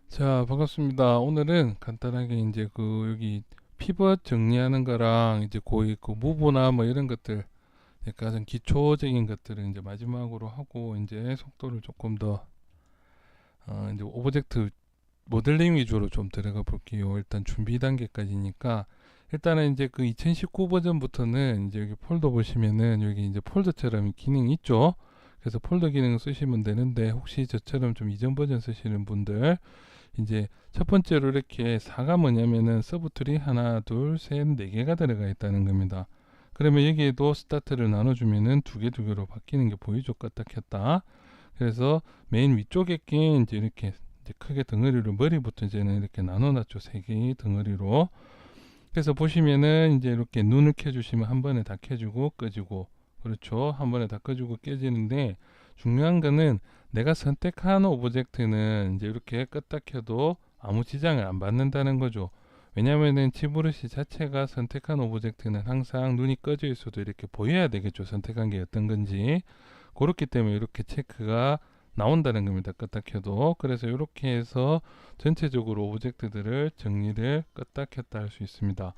자, 반갑습니다. 오늘은 간단하게 이제 여기 피벗 정리하는 거랑 이제 거의 무브나 뭐 이런 것들 가장 기초적인 것들을 이제 마지막으로 하고 이제 속도를 조금 더 이제 오브젝트 모델링 위주로 좀 들어가 볼게요. 일단 준비 단계까지니까 일단은 이제 2019 버전부터는 이제 여기 폴더 보시면은 여기 이제 폴더처럼 기능이 있죠. 그래서 폴더 기능 쓰시면 되는데 혹시 저처럼 좀 이전 버전 쓰시는 분들 이제 첫 번째로 이렇게 4가 뭐냐면은 서브툴이 하나, 둘, 셋, 네 개가 들어가 있다는 겁니다. 그러면 여기에도 스타트를 나눠주면은 두 개로 바뀌는 게 보이죠? 껐다 켰다. 그래서 맨 위쪽에 게 이제 이렇게 이제 크게 덩어리로 머리부터 이제는 이렇게 나눠놨죠. 세 개의 덩어리로. 그래서 보시면은 이제 이렇게 눈을 켜주시면 한 번에 다 켜주고 꺼지고, 그렇죠. 한 번에 다 꺼주고 깨지는데 중요한 거는 내가 선택한 오브젝트는 이제 이렇게 껐다 켜도 아무 지장을 안 받는다는 거죠. 왜냐면은 치브러시 자체가 선택한 오브젝트는 항상 눈이 꺼져 있어도 이렇게 보여야 되겠죠. 선택한 게 어떤 건지. 그렇기 때문에 이렇게 체크가 나온다는 겁니다. 껐다 켜도. 그래서 이렇게 해서 전체적으로 오브젝트들을 정리를 껐다 켰다 할 수 있습니다.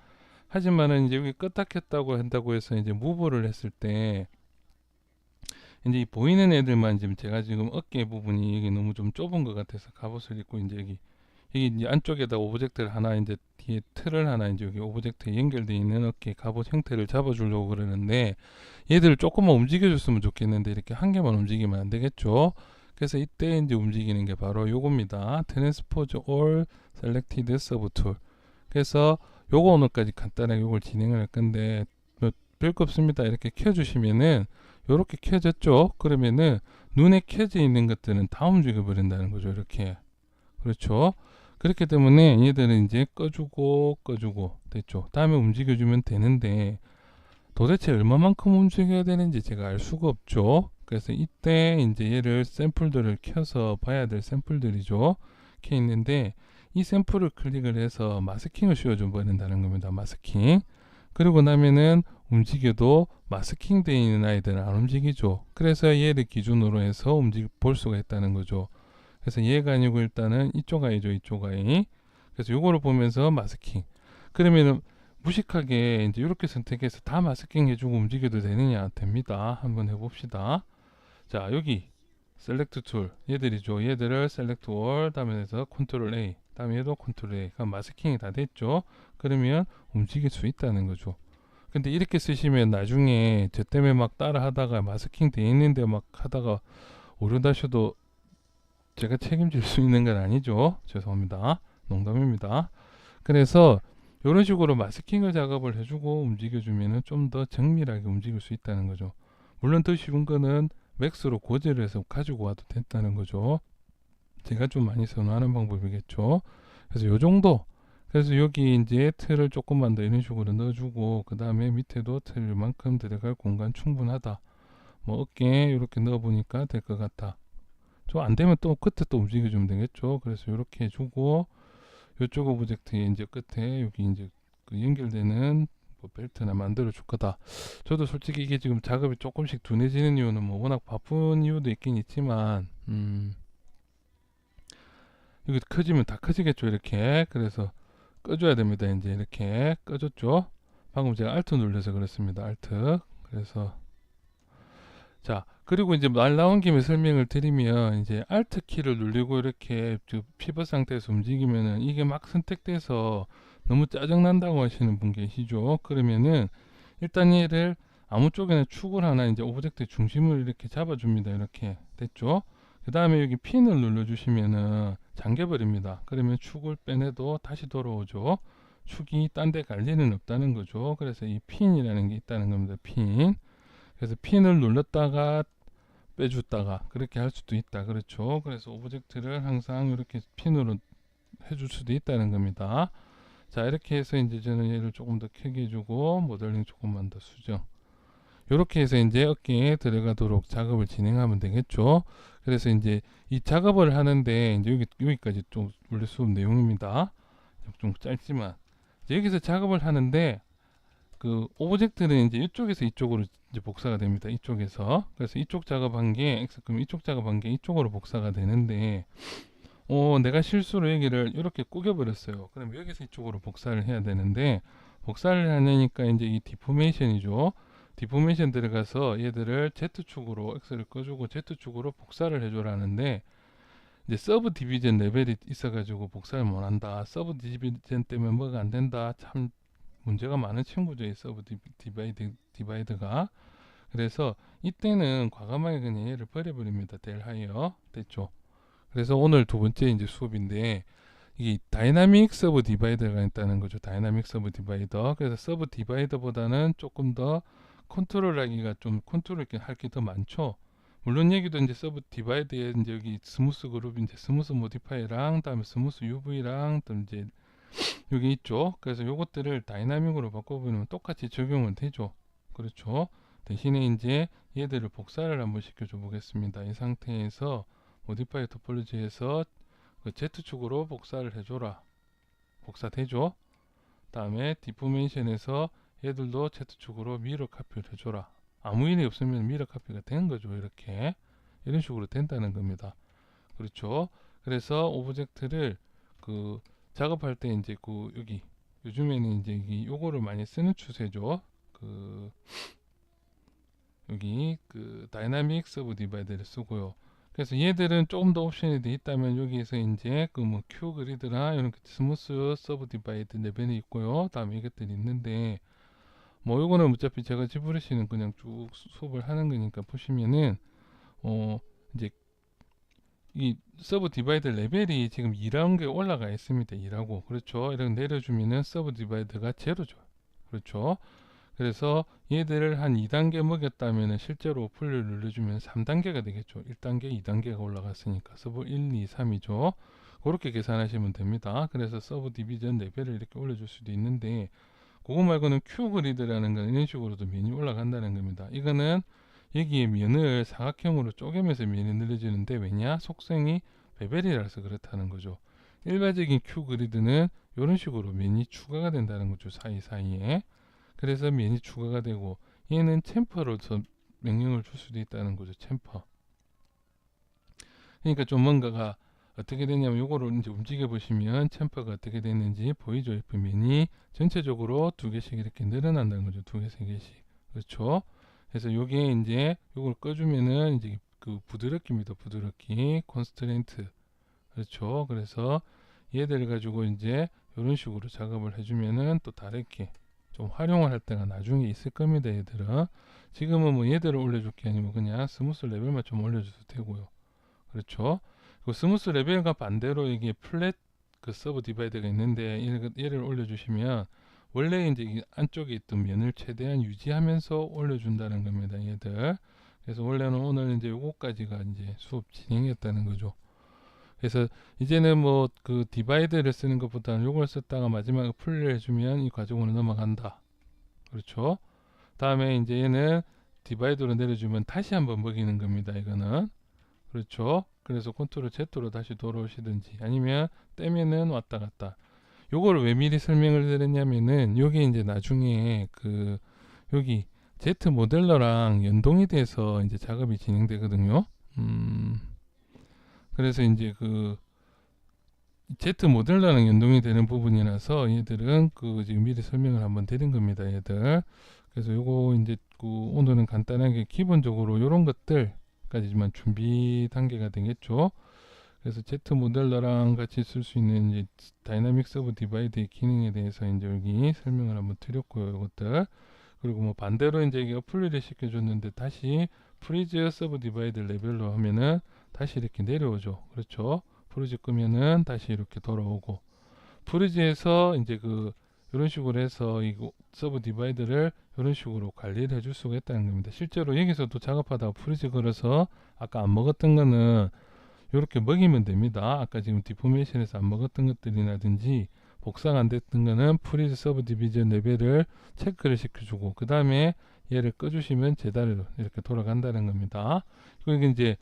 하지만은 이제 여기 껐다 켰다고 한다고 해서 이제 무브를 했을 때 이제 이 보이는 애들만 지금 제가 지금 어깨 부분이 이게 너무 좀 좁은 것 같아서 갑옷을 입고 이제 여기 이제 안쪽에다 오브젝트를 하나 이제 뒤에 틀을 하나 이제 여기 오브젝트에 연결되어 있는 어깨 갑옷 형태를 잡아주려고 그러는데 얘들을 조금만 움직여줬으면 좋겠는데 이렇게 한 개만 움직이면 안 되겠죠. 그래서 이때 이제 움직이는 게 바로 요겁니다. Transpose all selected subtool. 그래서 요거 오늘까지 간단하게 요걸 진행을 할 건데 뭐 별거 없습니다. 이렇게 켜주시면은 요렇게 켜졌죠. 그러면은 눈에 켜져 있는 것들은 다 움직여 버린다는 거죠. 이렇게. 그렇죠. 그렇기 때문에 얘들은 이제 꺼주고 됐죠. 다음에 움직여주면 되는데 도대체 얼마만큼 움직여야 되는지 제가 알 수가 없죠. 그래서 이때 이제 얘를 샘플들을 켜서 봐야 될 샘플들이죠. 켜 있는데 이 샘플을 클릭을 해서 마스킹을 씌워줘 버린다는 겁니다. 마스킹. 그리고 나면은 움직여도 마스킹 되어 있는 아이들은 안 움직이죠. 그래서 얘를 기준으로 해서 볼 수가 있다는 거죠. 그래서 얘가 아니고 일단은 이쪽 아이죠. 이쪽 아이. 그래서 요거를 보면서 마스킹. 그러면은 무식하게 이제 이렇게 선택해서 다 마스킹 해주고 움직여도 되느냐? 됩니다. 한번 해봅시다. 자, 여기 셀렉트 툴 얘들이죠. 얘들을 셀렉트 올 다음에 해서 컨트롤 A 다음에 얘도 컨트롤 A. 그럼 마스킹이 다 됐죠. 그러면 움직일 수 있다는 거죠. 근데 이렇게 쓰시면 나중에 저 때문에 막 따라 하다가 마스킹 돼 있는데 막 하다가 오류다셔도 제가 책임질 수 있는 건 아니죠. 죄송합니다. 농담입니다. 그래서 이런 식으로 마스킹을 작업을 해주고 움직여주면 좀 더 정밀하게 움직일 수 있다는 거죠. 물론 더 쉬운 거는 맥스로 고지를 해서 가지고 와도 된다는 거죠. 제가 좀 많이 선호하는 방법이겠죠. 그래서 요 정도. 그래서 여기 이제 틀을 조금만 더 이런 식으로 넣어주고 그 다음에 밑에도 틀만큼 들어갈 공간 충분하다. 뭐 어깨에 이렇게 넣어보니까 될 것 같다. 저 안 되면 또 끝에 또 움직여주면 되겠죠. 그래서 이렇게 해주고 이쪽 오브젝트에 이제 끝에 여기 이제 연결되는 뭐 벨트나 만들어 줄 거다. 저도 솔직히 이게 지금 작업이 조금씩 둔해지는 이유는 뭐 워낙 바쁜 이유도 있긴 있지만 이거 커지면 다 커지겠죠. 이렇게. 그래서 꺼줘야 됩니다. 이제 이렇게 꺼졌죠. 방금 제가 Alt 눌러서 그렇습니다. Alt. 그래서 자, 그리고 이제 말 나온 김에 설명을 드리면 이제 Alt 키를 누르고 이렇게 피벗 상태에서 움직이면은 이게 막 선택돼서 너무 짜증난다고 하시는 분 계시죠? 그러면은 일단 얘를 아무 쪽에나 축을 하나 이제 오브젝트 중심을 이렇게 잡아줍니다. 이렇게 됐죠? 그 다음에 여기 핀을 눌러주시면은 잠겨버립니다. 그러면 축을 빼내도 다시 돌아오죠. 축이 딴 데 갈 일은 없다는 거죠. 그래서 이 핀이라는 게 있다는 겁니다. 핀. 그래서 핀을 눌렀다가 빼줬다가 그렇게 할 수도 있다. 그렇죠. 그래서 오브젝트를 항상 이렇게 핀으로 해줄 수도 있다는 겁니다. 자, 이렇게 해서 이제 저는 얘를 조금 더 크게 해주고 모델링 조금만 더 수정. 이렇게 해서 이제 어깨에 들어가도록 작업을 진행하면 되겠죠. 그래서 이제 이 작업을 하는데 이제 여기까지 좀 원래 수업 내용입니다. 좀 짧지만 여기서 작업을 하는데 오브젝트는 이제 이쪽에서 이쪽으로 이제 복사가 됩니다. 이쪽에서. 그래서 이쪽 작업한 게 그럼 이쪽 작업한 게 이쪽으로 복사가 되는데 내가 실수로 여기를 이렇게 꾸겨버렸어요. 그럼 여기서 이쪽으로 복사를 해야 되는데, 복사를 하려니까 이제 이 디포메이션이죠. 디포메이션 들어가서 얘들을 Z축으로 X를 꺼주고 Z축으로 복사를 해줘라는데, 이제 서브 디비전 레벨이 있어가지고 복사를 못한다. 서브 디비전 때문에 뭐가 안 된다. 참 문제가 많은 친구죠. 이 서브 디바이드가. 그래서 이때는 과감하게 그냥 얘를 버려버립니다. 델 하이어. 됐죠. 그래서 오늘 두 번째 이제 수업인데, 이 다이나믹 서브 디바이더가 있다는 거죠. 다이나믹 서브 디바이더. 그래서 서브 디바이더보다는 조금 더 컨트롤하기가 좀 컨트롤 할 게 더 많죠. 물론 여기도 이제 서브 디바이드에 이제 여기 스무스 그룹 이제 스무스 모디파이랑 다음에 스무스 UV랑 또 이제 여기 있죠. 그래서 요것들을 다이나믹으로 바꿔보면 똑같이 적용은 되죠. 그렇죠. 대신에 이제 얘들을 복사를 한번 시켜줘 보겠습니다. 이 상태에서 모디파이 토폴로지에서 그 Z축으로 복사를 해줘라. 복사되죠. 다음에 디포메이션에서 얘들도 Z축으로 미러 카피를 해줘라. 아무 일이 없으면 미러 카피가 된 거죠. 이렇게 이런 식으로 된다는 겁니다. 그렇죠. 그래서 오브젝트를 그 작업할 때 이제 그 여기 요즘에는 이제 요거를 많이 쓰는 추세죠. 그 여기 그 다이나믹 서브 디바이드를 쓰고요. 그래서 얘들은 조금 더 옵션이 돼 있다면 여기에서 이제 그 뭐 큐 그리드나 이런 스무스 서브 디바이드 레벨이 있고요. 다음에 이것들이 있는데 뭐 요거는 어차피 제가 지브러시는 그냥 쭉 수업을 하는 거니까 보시면은 이제 이 서브 디바이드 레벨이 지금 2라는 게 올라가 있습니다. 2라고. 그렇죠. 이렇게 내려주면은 서브 디바이드가 제로죠. 그렇죠. 그래서 얘들을 한 2단계 먹였다면 실제로 풀을 눌러주면 3단계가 되겠죠. 1단계, 2단계가 올라갔으니까 서브 1, 2, 3이죠. 그렇게 계산하시면 됩니다. 그래서 서브 디비전 레벨을 이렇게 올려줄 수도 있는데 그거 말고는 큐 그리드라는 건 이런 식으로도 면이 올라간다는 겁니다. 이거는 여기에 면을 사각형으로 쪼개면서 면이 늘려지는데 왜냐? 속성이 베벨이라서 그렇다는 거죠. 일반적인 큐 그리드는 이런 식으로 면이 추가가 된다는 거죠. 사이사이에. 그래서 면이 추가가 되고 얘는 챔퍼로서 명령을 줄 수도 있다는 거죠. 챔퍼. 그러니까 좀 뭔가가 어떻게 되냐면 요거를 이제 움직여 보시면 챔퍼가 어떻게 됐는지 보이죠. 면이 전체적으로 두 개씩 이렇게 늘어난다는 거죠. 두 개, 세 개씩. 그렇죠. 그래서 요게 이제 요걸 꺼주면은 이제 그 부드럽기입니다. 부드럽기. 콘스트레인트. 그렇죠. 그래서 얘들을 가지고 이제 이런 식으로 작업을 해주면은 또 다르게 좀 활용을 할 때가 나중에 있을 겁니다. 얘들은 지금은 뭐 얘들을 올려줄 게 아니고 그냥 스무스 레벨만 좀 올려줘도 되고요. 그렇죠. 그 스무스 레벨과 반대로 이게 플랫 그 서브 디바이드가 있는데 얘를 올려주시면 원래 이제 이 안쪽에 있던 면을 최대한 유지하면서 올려준다는 겁니다. 얘들. 그래서 원래는 오늘 이제 요거까지가 이제 수업 진행했다는 거죠. 그래서 이제는 뭐 그 디바이드를 쓰는 것보다는 요걸 썼다가 마지막에 풀을 해주면 이 과정으로 넘어간다. 그렇죠. 다음에 이제 얘는 디바이드로 내려주면 다시 한번 먹이는 겁니다. 이거는. 그렇죠. 그래서 컨트롤 Z로 다시 돌아오시든지 아니면 떼면은 왔다 갔다. 요거를 왜 미리 설명을 드렸냐면은 요게 이제 나중에 그 여기 Z 모델러랑 연동이 돼서 이제 작업이 진행되거든요. 그래서 이제 그 Z 모델러랑 연동이 되는 부분이라서 얘들은 그 지금 미리 설명을 한번 드린 겁니다. 얘들. 그래서 요거 이제 그 오늘은 간단하게 기본적으로 요런 것들까지만 준비 단계가 되겠죠. 그래서 Z 모델러랑 같이 쓸 수 있는 이제 다이나믹 서브 디바이드의 기능에 대해서 이제 여기 설명을 한번 드렸고요. 이것들. 그리고 뭐 반대로 이제 이게 어플리를 시켜줬는데 다시 프리즈 서브 디바이드 레벨로 하면은 다시 이렇게 내려오죠. 그렇죠. 프리즈 끄면은 다시 이렇게 돌아오고 프리즈에서 이제 그 이런 식으로 해서 이 서브 디바이드를 이런 식으로 관리를 해줄 수가 있다는 겁니다. 실제로 여기서도 작업하다가 프리즈 걸어서 아까 안 먹었던 거는 이렇게 먹이면 됩니다. 아까 지금 디포메이션에서 안 먹었던 것들이라든지 복사가 안 됐던 거는 프리즈 서브 디비전 레벨을 체크를 시켜주고 그 다음에 얘를 꺼주시면 제자리로 이렇게 돌아간다는 겁니다. 그리고 이제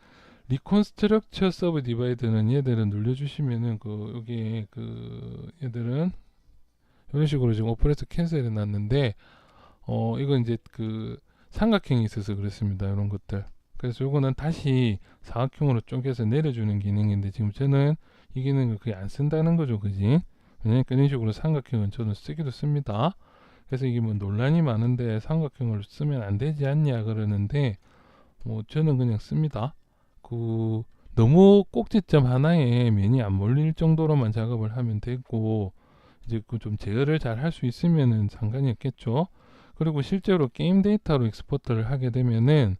리콘스트럭처 서브 디바이드는 얘들은 눌러주시면은 그 여기에 그 얘들은 이런 식으로 지금 오퍼레이터 캔슬 해놨는데 이건 이제 그 삼각형이 있어서 그렇습니다. 이런 것들. 그래서 요거는 다시 사각형으로 쪼개서 내려주는 기능인데 지금 저는 이 기능을 거의 안 쓴다는 거죠, 그지? 왜냐면 이런 식으로 삼각형은 저는 쓰기도 씁니다. 그래서 이게 뭐 논란이 많은데 삼각형을 쓰면 안 되지 않냐 그러는데 뭐 저는 그냥 씁니다. 그 너무 꼭지점 하나에 면이 안 몰릴 정도로만 작업을 하면 되고 이제 그 좀 제어를 잘 할 수 있으면은 상관이 없겠죠. 그리고 실제로 게임 데이터로 익스포트를 하게 되면은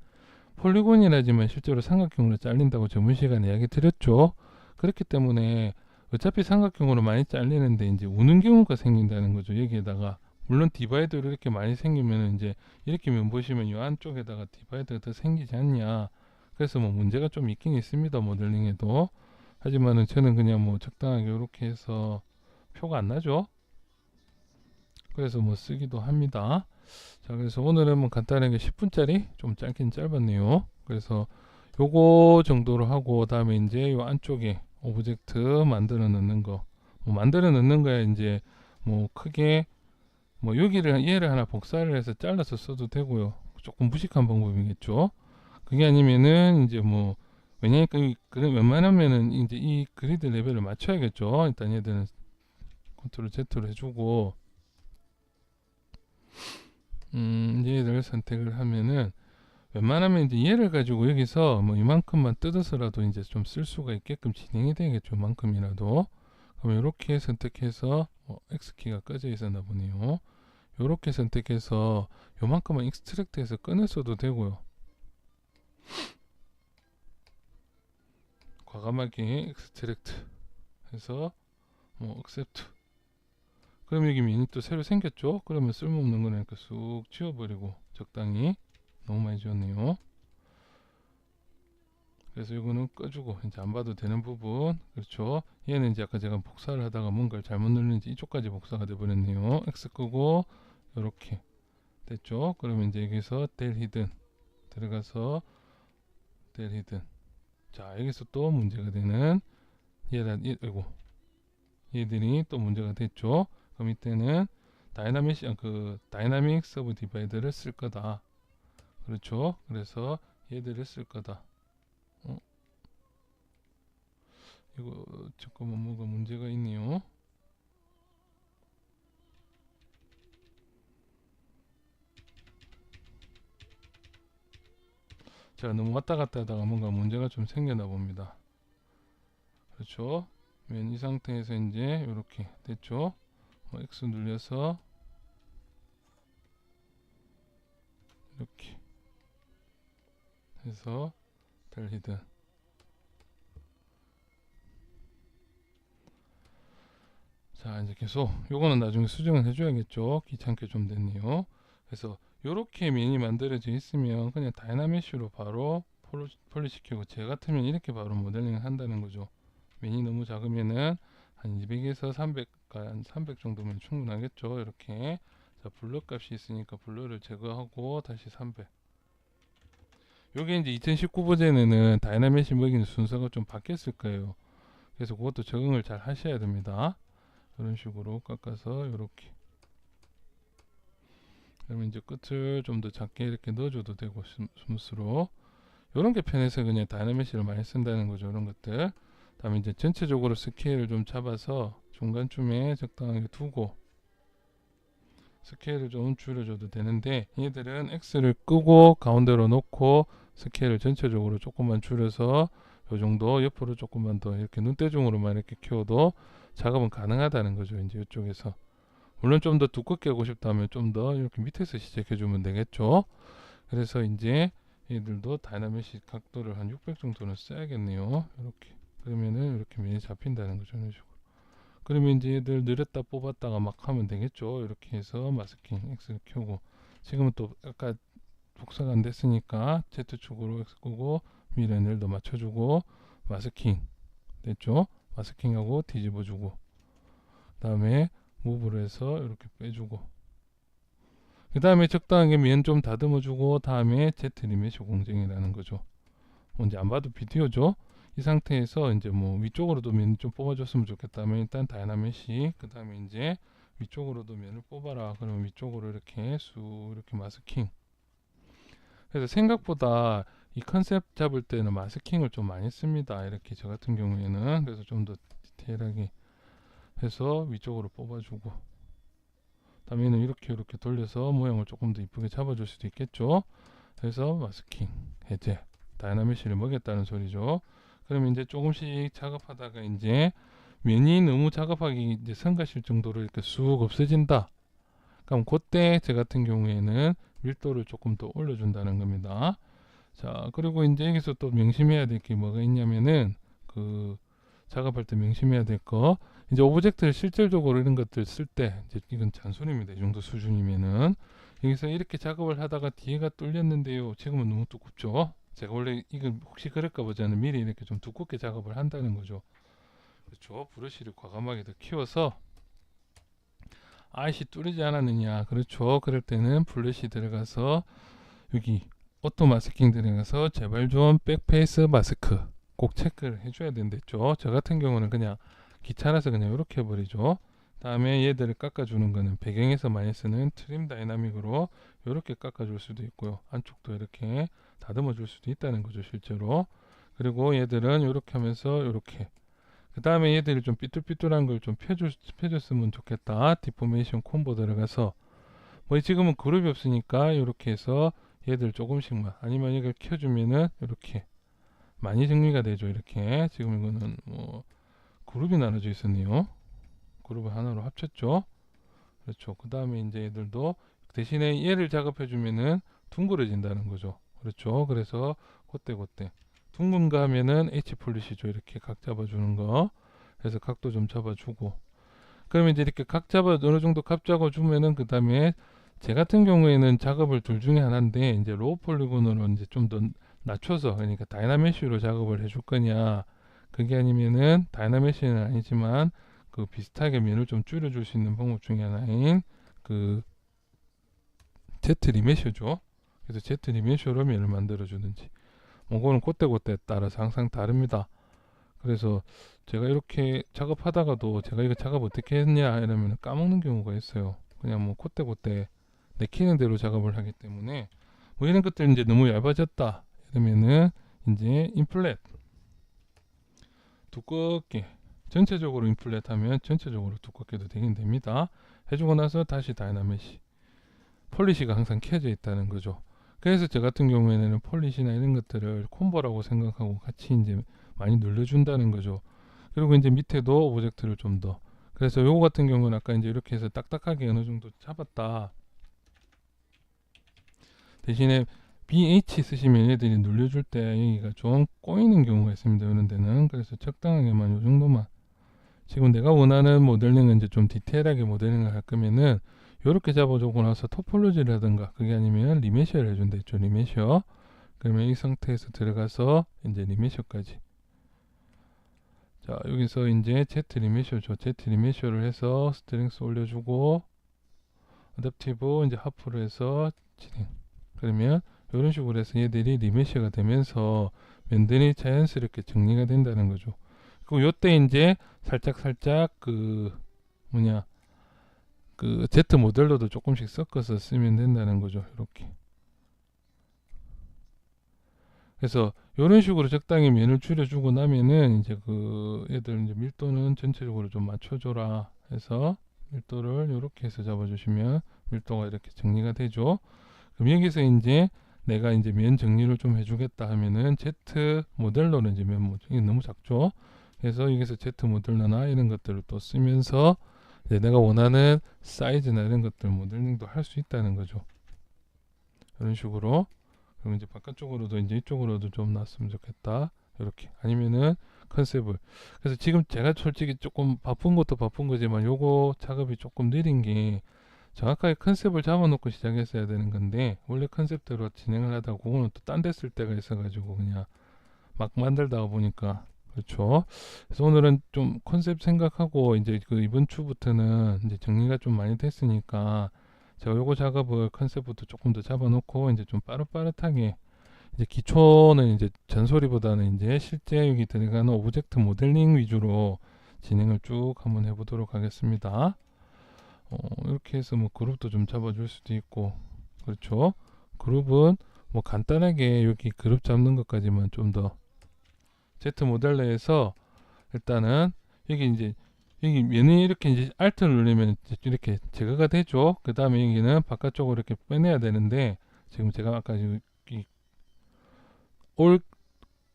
폴리곤이라지만 실제로 삼각형으로 잘린다고 저번 시간에 이야기 드렸죠. 그렇기 때문에 어차피 삼각형으로 많이 잘리는데 이제 우는 경우가 생긴다는 거죠. 여기에다가 물론 디바이더로 이렇게 많이 생기면 이제 이렇게 면 보시면 이 안쪽에다가 디바이더가 더 생기지 않냐. 그래서 뭐 문제가 좀 있긴 있습니다. 모델링에도. 하지만은 저는 그냥 뭐 적당하게 이렇게 해서 표가 안 나죠. 그래서 뭐 쓰기도 합니다. 자, 그래서 오늘은 뭐 간단하게 10분짜리 좀 짧긴 짧았네요. 그래서 요거 정도로 하고 다음에 이제 요 안쪽에 오브젝트 만들어 넣는 거. 뭐 만들어 넣는 거야 이제 뭐 크게 뭐 여기를 얘를 하나 복사를 해서 잘라서 써도 되고요. 조금 무식한 방법이겠죠. 그게 아니면은 이제 뭐 왜냐니까 그래 웬만하면은 이제 이 그리드 레벨을 맞춰야겠죠. 일단 얘들은 컨트롤 Z로 해주고 얘를 선택을 하면은 웬만하면 이제 얘를 가지고 여기서 뭐 이만큼만 뜯어서라도 이제 좀 쓸 수가 있게끔 진행이 되겠죠. 만큼이라도. 그럼 이렇게 선택해서 X키가 꺼져 있었나 보네요. 이렇게 선택해서 요만큼만 익스트랙트해서 꺼냈어도 되고요. 과감하게 익스트랙트 해서 뭐 액셉트. 그럼 여기 메뉴 또 새로 생겼죠? 그러면 쓸모없는 거니까 쑥 지워버리고 적당히. 너무 많이 지웠네요. 그래서 이거는 꺼주고 이제 안 봐도 되는 부분. 그렇죠. 얘는 이제 아까 제가 복사를 하다가 뭔가를 잘못 눌렀는지 이쪽까지 복사가 돼 버렸네요. X 끄고 이렇게 됐죠. 그러면 이제 여기서 델 히든 들어가서 델 히든. 자, 여기서 또 문제가 되는 얘들이 또 문제가 됐죠. 그럼 이때는 다이나믹 서브 디바이더를 쓸 거다. 그렇죠. 그래서 얘들을 쓸 거다. 이거 잠깐만 뭐가 문제가 있네요. 제가 너무 왔다 갔다 하다가 뭔가 문제가 좀 생겼나 봅니다. 그렇죠. 맨 이 상태에서 이제 이렇게 됐죠. X 눌려서 이렇게 해서 델 히든. 자, 이제 계속 요거는 나중에 수정을 해줘야겠죠. 귀찮게 좀 됐네요. 그래서 요렇게 면이 만들어져 있으면 그냥 다이나메쉬로 바로 폴리 시키고 제 같으면 이렇게 바로 모델링을 한다는 거죠. 면이 너무 작으면은 한 200에서 300, 한 300 정도면 충분하겠죠. 이렇게. 자, 블러 값이 있으니까 블러를 제거하고 다시 300. 요게 이제 2019 버전에는 다이나메쉬 먹이는 순서가 좀 바뀌었을 거예요. 그래서 그것도 적응을 잘 하셔야 됩니다. 이런 식으로 깎아서 이렇게. 그러면 이제 끝을 좀 더 작게 이렇게 넣어줘도 되고 스무스로. 이런 게 편해서 그냥 다이나메쉬를 많이 쓴다는 거죠. 이런 것들. 다음에 이제 전체적으로 스케일을 좀 잡아서 중간쯤에 적당하게 두고 스케일을 좀 줄여줘도 되는데 얘들은 X를 끄고 가운데로 놓고 스케일을 전체적으로 조금만 줄여서 요 정도 옆으로 조금만 더 이렇게 눈대중으로만 이렇게 키워도 작업은 가능하다는 거죠. 이제 이쪽에서 물론 좀 더 두껍게 하고 싶다면 좀 더 이렇게 밑에서 시작해 주면 되겠죠. 그래서 이제 얘들도 다이나믹 각도를 한 600 정도는 써야겠네요. 이렇게 그러면은 이렇게 면이 잡힌다는 거죠. 이런 식으로. 그러면 이제 얘들 늘렸다 뽑았다가 막 하면 되겠죠. 이렇게 해서 마스킹 X를 켜고 지금은 또 아까 복사가 안 됐으니까 Z축으로 X 끄고 미련을도 맞춰주고 마스킹 됐죠. 마스킹하고 뒤집어주고 다음에 무브로 해서 이렇게 빼주고 그 다음에 적당하게 면 좀 다듬어주고 다음에 Z 리메시 공정이라는 거죠. 이제 안 봐도 비디오죠. 이 상태에서 이제 뭐 위쪽으로도 면 좀 뽑아줬으면 좋겠다면 일단 다이나메시 그 다음에 이제 위쪽으로도 면을 뽑아라. 그러면 위쪽으로 이렇게 쑥 이렇게 마스킹. 그래서 생각보다 이 컨셉 잡을 때는 마스킹을 좀 많이 씁니다. 이렇게 저 같은 경우에는 그래서 좀 더 디테일하게 해서 위쪽으로 뽑아주고, 다음에는 이렇게 돌려서 모양을 조금 더 이쁘게 잡아줄 수도 있겠죠. 그래서 마스킹, 해제, 다이나믹시를 먹였다는 소리죠. 그러면 이제 조금씩 작업하다가 이제 면이 너무 작업하기 이제 성가실 정도로 이렇게 쑥 없어진다. 그럼 그때 저 같은 경우에는 밀도를 조금 더 올려준다는 겁니다. 자, 그리고 이제 여기서 또 명심해야 될 게 뭐가 있냐면은 그 작업할 때 명심해야 될 거, 이제 오브젝트를 실질적으로 이런 것들 쓸 때 이제 이건 잔소리입니다. 이 정도 수준이면은 여기서 이렇게 작업을 하다가 뒤에가 뚫렸는데요. 지금은 너무 두껍죠. 제가 원래 이건 혹시 그럴까 보지 않은 미리 이렇게 좀 두껍게 작업을 한다는 거죠. 그렇죠. 브러쉬를 과감하게 더 키워서 아이씨 뚫리지 않았느냐. 그렇죠. 그럴 때는 블러쉬 들어가서 여기 오토 마스킹 들어가서 제발 좀 백페이스 마스크 꼭 체크를 해줘야 된댔죠. 저 같은 경우는 그냥 귀찮아서 그냥 이렇게 해버리죠. 다음에 얘들을 깎아주는 거는 배경에서 많이 쓰는 트림 다이나믹으로 이렇게 깎아줄 수도 있고요. 안쪽도 이렇게 다듬어 줄 수도 있다는 거죠, 실제로. 그리고 얘들은 이렇게 하면서 이렇게, 그 다음에 얘들이 좀 삐뚤삐뚤한 걸 좀 펴줬으면 좋겠다. 디포메이션 콤보 들어가서, 뭐 지금은 그룹이 없으니까 이렇게 해서 얘들 조금씩만, 아니면 이걸 켜주면은 이렇게 많이 정리가 되죠. 이렇게 지금 이거는 뭐 그룹이 나눠져 있었네요. 그룹을 하나로 합쳤죠. 그렇죠. 그 다음에 이제 얘들도 대신에 얘를 작업해 주면은 둥그러진다는 거죠. 그렇죠. 그래서 그때 둥근가 하면은 H 폴리시죠. 이렇게 각 잡아주는 거. 그래서 각도 좀 잡아주고, 그러면 이제 이렇게 각 잡아 어느 정도 각 잡아주면은 그 다음에 제 같은 경우에는 작업을 둘 중에 하나인데, 이제 로우 폴리곤으로 이제 좀 더 낮춰서, 그러니까 다이나메쉬로 작업을 해줄 거냐, 그게 아니면은 다이나메쉬는 아니지만 그 비슷하게 면을 좀 줄여줄 수 있는 방법 중에 하나인 그 Z 리메쉬죠. 그래서 Z 리메쉬로 면을 만들어 주든지, 뭐 그거는 그때 따라서 항상 다릅니다. 그래서 제가 이렇게 작업하다가도 제가 이거 작업 어떻게 했냐 이러면 까먹는 경우가 있어요. 그냥 뭐 그때 내키는 대로 작업을 하기 때문에, 뭐 이런 것들 이제 너무 얇아졌다 이러면은 이제 인플렛 두껍게, 전체적으로 인플렛 하면 전체적으로 두껍게도 되긴 됩니다. 해주고 나서 다시 다이나메시, 폴리시가 항상 켜져 있다는 거죠. 그래서 저 같은 경우에는 폴리시나 이런 것들을 콤보라고 생각하고 같이 이제 많이 눌러준다는 거죠. 그리고 이제 밑에도 오브젝트를 좀 더, 그래서 요거 같은 경우는 아까 이제 이렇게 해서 딱딱하게 어느 정도 잡았다. 대신에 BH 쓰시면 얘들이 눌려줄 때 여기가 좀 꼬이는 경우가 있습니다. 이런 데는. 그래서 적당하게만 요 정도만, 지금 내가 원하는 모델링은 이제 좀 디테일하게 모델링을 할 거면은 요렇게 잡아주고 나서 토폴로지를 하든가, 그게 아니면 리메시어를 해준다 했죠. 리메시어. 그러면 이 상태에서 들어가서 이제 리메시어까지, 자 여기서 이제 Z 리메시어죠. Z 리메시어를 해서 스트렝스 올려주고, 어댑티브 이제 하프로 해서 진행. 그러면 이런 식으로 해서 얘들이 리메시어가 되면서 면들이 자연스럽게 정리가 된다는 거죠. 그리고 요때 이제 살짝 그 뭐냐 그 Z 모델로도 조금씩 섞어서 쓰면 된다는 거죠. 이렇게. 그래서 이런 식으로 적당히 면을 줄여주고 나면은 이제 그 얘들 이제 밀도는 전체적으로 좀 맞춰줘라 해서 밀도를 이렇게 해서 잡아주시면 밀도가 이렇게 정리가 되죠. 그럼 여기서 이제 내가 이제 면 정리를 좀 해주겠다 하면은 Z 모델러는 이제 이게 너무 작죠. 그래서 여기서 Z 모델러나 이런 것들을 또 쓰면서 이제 내가 원하는 사이즈나 이런 것들 모델링도 할 수 있다는 거죠. 이런 식으로. 그럼 이제 바깥쪽으로도 이제 이쪽으로도 좀 놨으면 좋겠다. 이렇게. 아니면은 컨셉을. 그래서 지금 제가 솔직히 조금 바쁜 것도 바쁜 거지만 요거 작업이 조금 느린 게, 정확하게 컨셉을 잡아놓고 시작했어야 되는 건데 원래 컨셉대로 진행을 하다가 그거는 또 딴 데 쓸 때가 있어가지고 그냥 막 만들다가 보니까, 그렇죠. 그래서 오늘은 좀 컨셉 생각하고 이제 그 이번 주부터는 이제 정리가 좀 많이 됐으니까 제가 요거 작업을 컨셉부터 조금 더 잡아놓고 이제 좀 빠릇빠릇하게, 이제 기초는 이제 전소리보다는 이제 실제 여기 들어가는 오브젝트 모델링 위주로 진행을 쭉 한번 해보도록 하겠습니다. 이렇게 해서 뭐 그룹도 좀 잡아줄 수도 있고, 그렇죠. 그룹은 뭐 간단하게 여기 그룹 잡는 것까지만 좀 더 Z 모델러에서 일단은 여기 이제 여기 메뉴 이렇게 이제 Alt를 누르면 이렇게 제거가 되죠. 그 다음에 여기는 바깥쪽으로 이렇게 빼내야 되는데 지금 제가 아까 올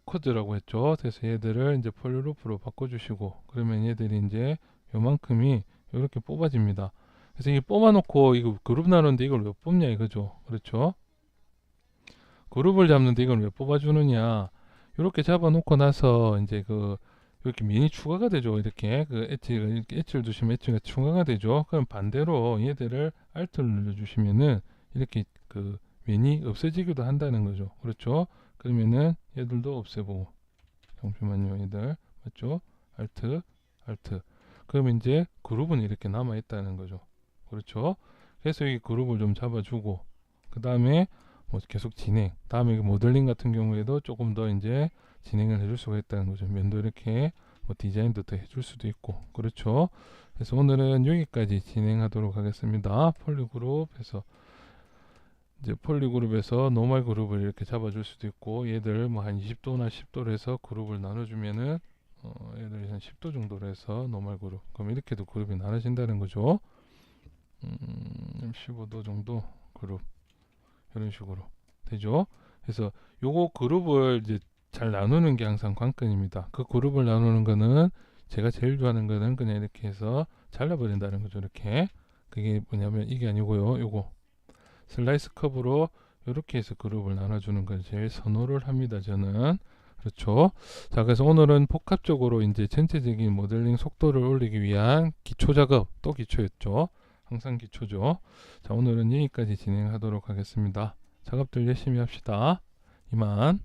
코드라고 했죠. 그래서 얘들을 이제 폴리루프로 바꿔주시고 그러면 얘들이 이제 요만큼이 이렇게 뽑아집니다. 그래서 이게 뽑아놓고 이거 그룹 나누는데 이걸 왜 뽑냐 이거죠. 그렇죠? 그룹을 잡는데 이걸 왜 뽑아주느냐. 이렇게 잡아놓고 나서 이제 이렇게 미니 추가가 되죠. 이렇게 엣지를 두시면 엣지가 추가가 되죠. 그럼 반대로 얘들을 Alt를 눌러주시면은 이렇게 미니 없어지기도 한다는 거죠. 그렇죠? 그러면은 얘들도 없애보고 잠시만요. 얘들 맞죠? Alt 그러면 이제 그룹은 이렇게 남아 있다는 거죠. 그렇죠? 그래서 이 그룹을 좀 잡아주고 그 다음에 뭐 계속 진행. 다음에 모델링 같은 경우에도 조금 더 이제 진행을 해줄 수가 있다는 거죠. 면도 이렇게 뭐 디자인도 더 해줄 수도 있고 그렇죠. 그래서 오늘은 여기까지 진행하도록 하겠습니다. 폴리그룹에서 이제 폴리그룹에서 노멀 그룹을 이렇게 잡아줄 수도 있고 얘들 뭐 한 20도나 10도로 해서 그룹을 나눠주면은 얘들 한 10도 정도로 해서 노멀 그룹 그럼 이렇게도 그룹이 나눠진다는 거죠. 15도 정도 그룹 이런 식으로 되죠. 그래서 요거 그룹을 이제 잘 나누는 게 항상 관건입니다. 그 그룹을 나누는 거는 제가 제일 좋아하는 거는 그냥 이렇게 해서 잘라버린다는 거죠. 이렇게 그게 뭐냐면 이게 아니고요. 요거 슬라이스 컵으로 이렇게 해서 그룹을 나눠주는 걸 제일 선호를 합니다. 저는 그렇죠. 자, 그래서 오늘은 복합적으로 이제 전체적인 모델링 속도를 올리기 위한 기초 작업, 또 기초였죠. 항상 기초죠. 자, 오늘은 여기까지 진행하도록 하겠습니다. 작업들 열심히 합시다. 이만.